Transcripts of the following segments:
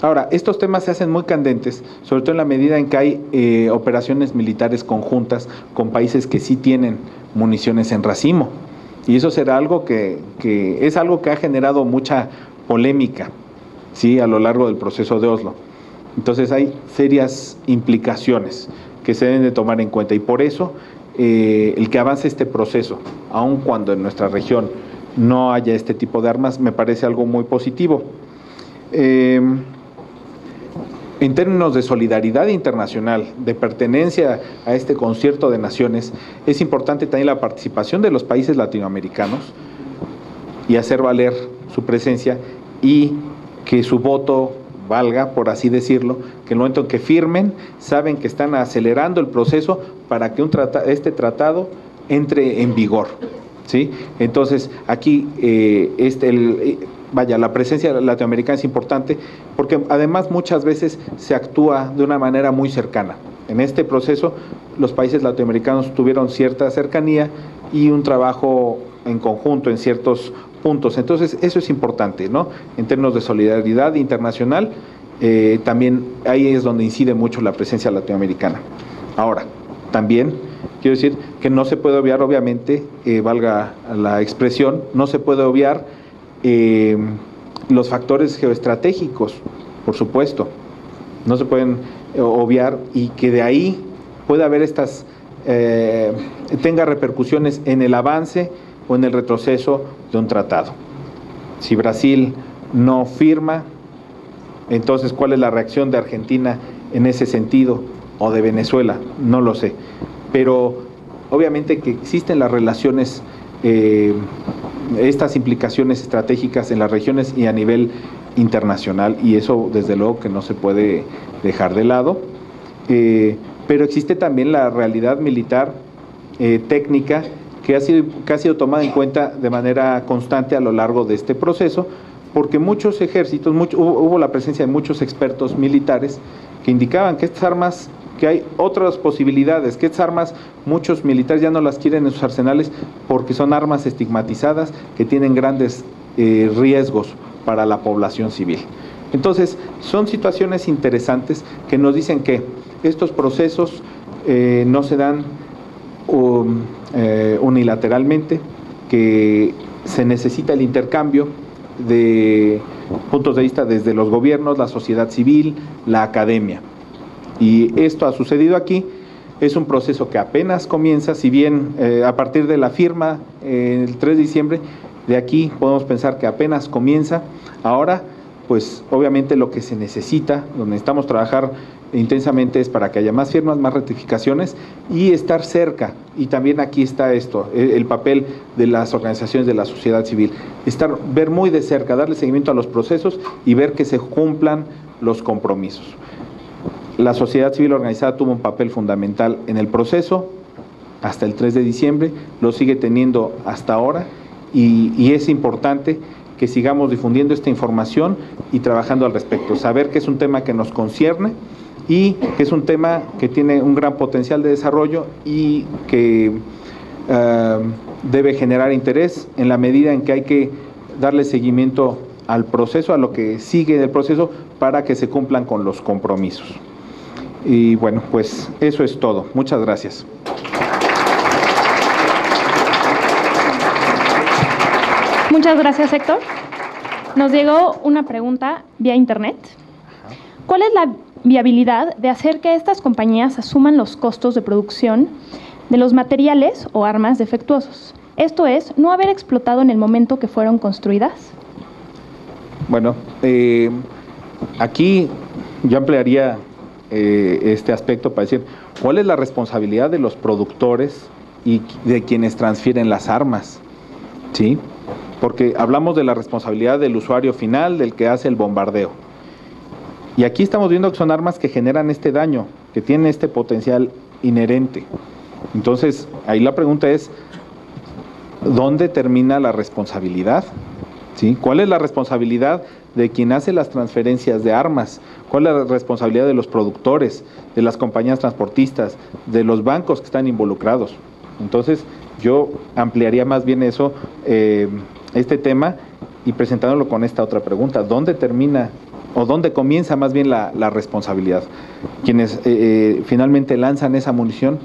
Ahora, estos temas se hacen muy candentes, sobre todo en la medida en que hay operaciones militares conjuntas con países que sí tienen municiones en racimo. Y eso será algo que es algo que ha generado mucha polémica, ¿sí?, a lo largo del proceso de Oslo. Entonces hay serias implicaciones que se deben de tomar en cuenta, y por eso el que avance este proceso, aun cuando en nuestra región no haya este tipo de armas, me parece algo muy positivo. En términos de solidaridad internacional, de pertenencia a este concierto de naciones, es importante también la participación de los países latinoamericanos y hacer valer su presencia, y que su voto valga, por así decirlo, que en el momento en que firmen, saben que están acelerando el proceso para que este tratado entre en vigor, ¿sí? Entonces, aquí la presencia latinoamericana es importante, porque además muchas veces se actúa de una manera muy cercana. En este proceso, los países latinoamericanos tuvieron cierta cercanía y un trabajo en conjunto en ciertos puntos. Entonces, eso es importante, ¿no? En términos de solidaridad internacional, también ahí es donde incide mucho la presencia latinoamericana. Ahora, también quiero decir que no se puede obviar, obviamente, valga la expresión, no se puede obviar los factores geoestratégicos, por supuesto, no se pueden obviar, y que de ahí puede haber tenga repercusiones en el avance o en el retroceso de un tratado. Si Brasil no firma, entonces ¿cuál es la reacción de Argentina en ese sentido, o de Venezuela? No lo sé, pero obviamente que existen las relaciones, estas implicaciones estratégicas en las regiones y a nivel internacional, y eso desde luego que no se puede dejar de lado, pero existe también la realidad militar, técnica, que ha sido tomada en cuenta de manera constante a lo largo de este proceso, porque muchos ejércitos, hubo la presencia de muchos expertos militares que indicaban que estas armas, que hay otras posibilidades, que estas armas muchos militares ya no las quieren en sus arsenales porque son armas estigmatizadas que tienen grandes riesgos para la población civil. Entonces, son situaciones interesantes que nos dicen que estos procesos no se dan unilateralmente, que se necesita el intercambio de puntos de vista desde los gobiernos, la sociedad civil, la academia. Y esto ha sucedido aquí. Es un proceso que apenas comienza, si bien a partir de la firma el 3 de diciembre, de aquí podemos pensar que apenas comienza. Ahora, pues obviamente lo que se necesita, donde necesitamos trabajar intensamente, es para que haya más firmas, más ratificaciones y estar cerca. Y también aquí está esto, el papel de las organizaciones de la sociedad civil, ver muy de cerca, darle seguimiento a los procesos y ver que se cumplan los compromisos. La sociedad civil organizada tuvo un papel fundamental en el proceso hasta el 3 de diciembre, lo sigue teniendo hasta ahora, y es importante que sigamos difundiendo esta información y trabajando al respecto, saber que es un tema que nos concierne y que es un tema que tiene un gran potencial de desarrollo y que debe generar interés en la medida en que hay que darle seguimiento al proceso, a lo que sigue del proceso, para que se cumplan con los compromisos. Y bueno, pues eso es todo. Muchas gracias. Muchas gracias, Héctor. Nos llegó una pregunta vía internet. ¿Cuál es la viabilidad de hacer que estas compañías asuman los costos de producción de los materiales o armas defectuosos? Esto es, no haber explotado en el momento que fueron construidas. Bueno, aquí yo ampliaría este aspecto para decir, ¿cuál es la responsabilidad de los productores y de quienes transfieren las armas? ¿Sí? Porque hablamos de la responsabilidad del usuario final, del que hace el bombardeo. Y aquí estamos viendo que son armas que generan este daño, que tienen este potencial inherente. Entonces, ahí la pregunta es, ¿dónde termina la responsabilidad? ¿Sí? ¿Cuál es la responsabilidad de quien hace las transferencias de armas? ¿Cuál es la responsabilidad de los productores, de las compañías transportistas, de los bancos que están involucrados? Entonces, yo ampliaría más bien eso, este tema, y presentándolo con esta otra pregunta: ¿dónde termina o dónde comienza más bien la responsabilidad. Quienes finalmente lanzan esa munición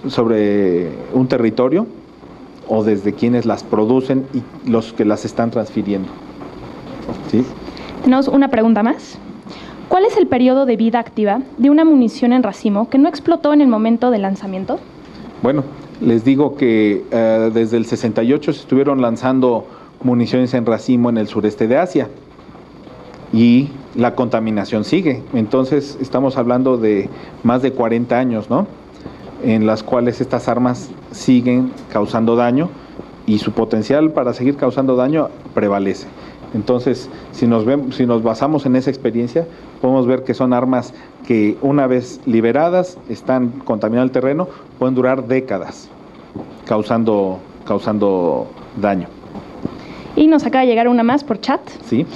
sobre un territorio, o desde quienes las producen y los que las están transfiriendo. ¿Sí? Tenemos una pregunta más. ¿Cuál es el periodo de vida activa de una munición en racimo que no explotó en el momento del lanzamiento? Bueno, les digo que desde el 68 se estuvieron lanzando municiones en racimo en el sureste de Asia y la contaminación sigue. Entonces estamos hablando de más de 40 años, ¿no?, en las cuales estas armas siguen causando daño y su potencial para seguir causando daño prevalece. Entonces, si nos basamos en esa experiencia, podemos ver que son armas que una vez liberadas, están contaminando el terreno, pueden durar décadas causando daño. Y nos acaba de llegar una más por chat. Sí.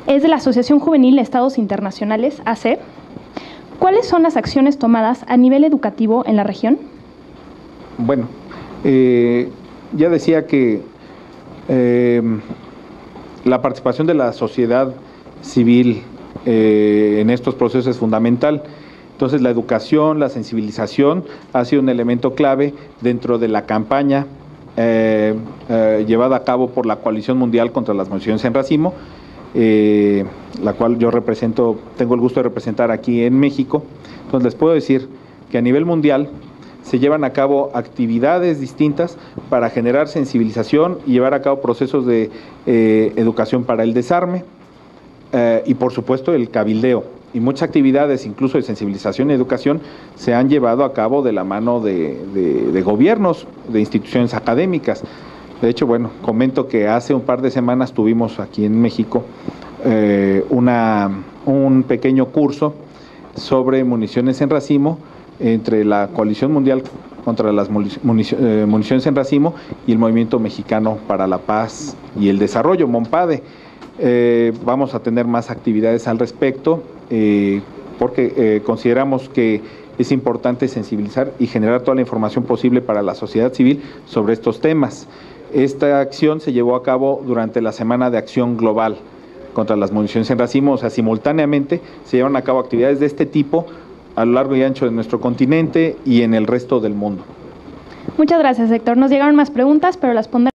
Es de la Asociación Juvenil de Estados Internacionales, AC. ¿Cuáles son las acciones tomadas a nivel educativo en la región? Bueno, ya decía que la participación de la sociedad civil en estos procesos es fundamental. Entonces, la educación, la sensibilización ha sido un elemento clave dentro de la campaña llevada a cabo por la Coalición Mundial contra las Municiones en Racimo, la cual yo tengo el gusto de representar aquí en México. Entonces les puedo decir que a nivel mundial se llevan a cabo actividades distintas para generar sensibilización y llevar a cabo procesos de educación para el desarme y por supuesto el cabildeo. Y muchas actividades, incluso de sensibilización y educación, se han llevado a cabo de la mano de gobiernos, de instituciones académicas. De hecho, bueno, comento que hace un par de semanas tuvimos aquí en México un pequeño curso sobre municiones en racimo entre la Coalición Mundial contra las Municiones en Racimo y el Movimiento Mexicano para la Paz y el Desarrollo, MONPADE. Vamos a tener más actividades al respecto porque consideramos que es importante sensibilizar y generar toda la información posible para la sociedad civil sobre estos temas. Esta acción se llevó a cabo durante la Semana de Acción Global contra las Municiones en Racimo, o sea, simultáneamente se llevan a cabo actividades de este tipo a lo largo y ancho de nuestro continente y en el resto del mundo. Muchas gracias, Héctor. Nos llegaron más preguntas, pero las pondremos